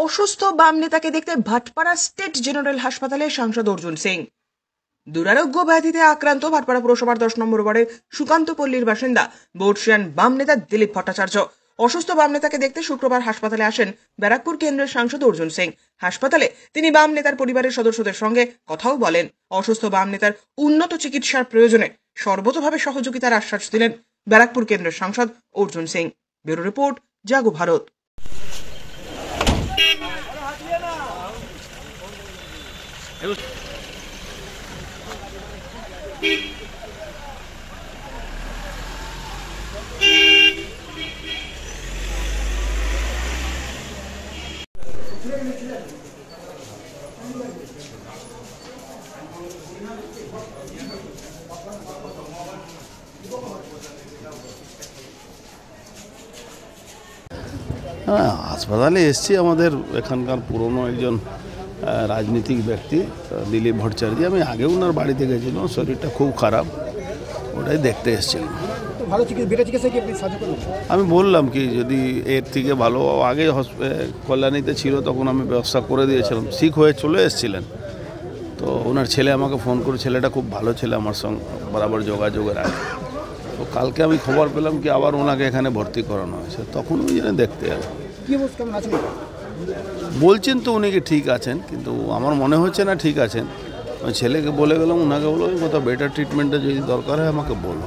অসুস্থ বাম নেতাকে দেখতে ভাটপাড়া স্টেট জেনারেল হাসপাতালে সাংসদ অর্জুন সিং। দুরারোগ্য ব্যাধিতে আক্রান্ত ভাটপাড়া পুরসভার 10 নম্বর ওয়ার্ডের সুকান্তপল্লীর বাসিন্দা বর্ষিয়ান বাম নেতা দিলীপ ভট্টাচার্য। অসুস্থ বাম নেতাকে দেখতে শুক্রবার হাসপাতালে আসেন ব্যারাকপুর কেন্দ্রের সাংসদ অর্জুন সিং। হাসপাতালে তিনি বাম নেতার পরিবারের সদস্যদের সঙ্গে কথাও বলেন। অসুস্থ বাম নেতার উন্নত চিকিৎসার প্রয়োজনে সর্বতোভাবে সহযোগিতার আশ্বাস দিলেন ব্যারাকপুর কেন্দ্রের সাংসদ অর্জুন সিং। ব্যুরো রিপোর্ট, জাগো ভারত। হ্যাঁ, হাসপাতালে এসছি আমাদের এখানকার পুরনো একজন রাজনীতিক ব্যক্তি দিলীপ ভট্টাচার্য। আমি আগেও ওনার বাড়িতে গেছিলাম, শরীরটা খুব খারাপ, ওটাই দেখতে এসেছিলাম। আমি বললাম কি যদি এর থেকে ভালো, আগে কল্যাণীতে ছিল তখন আমি ব্যবস্থা করে দিয়েছিলাম, ঠিক হয়ে চলে এসেছিলেন। তো ওনার ছেলে আমাকে ফোন করে, ছেলেটা খুব ভালো ছেলে, আমার সঙ্গে বরাবর যোগাযোগের আছে। তো কালকে আমি খবর পেলাম কি আবার ওনাকে এখানে ভর্তি করানো হয়েছে, তখন ওই জন্য দেখতে এলাম। বলছেন তো উনি কি ঠিক আছেন, কিন্তু আমার মনে হচ্ছে না ঠিক আছেন। ওই ছেলেকে বলে গেলাম, ওনাকে বলো কোথাও বেটার ট্রিটমেন্টটা যদি দরকার হয় আমাকে বলো।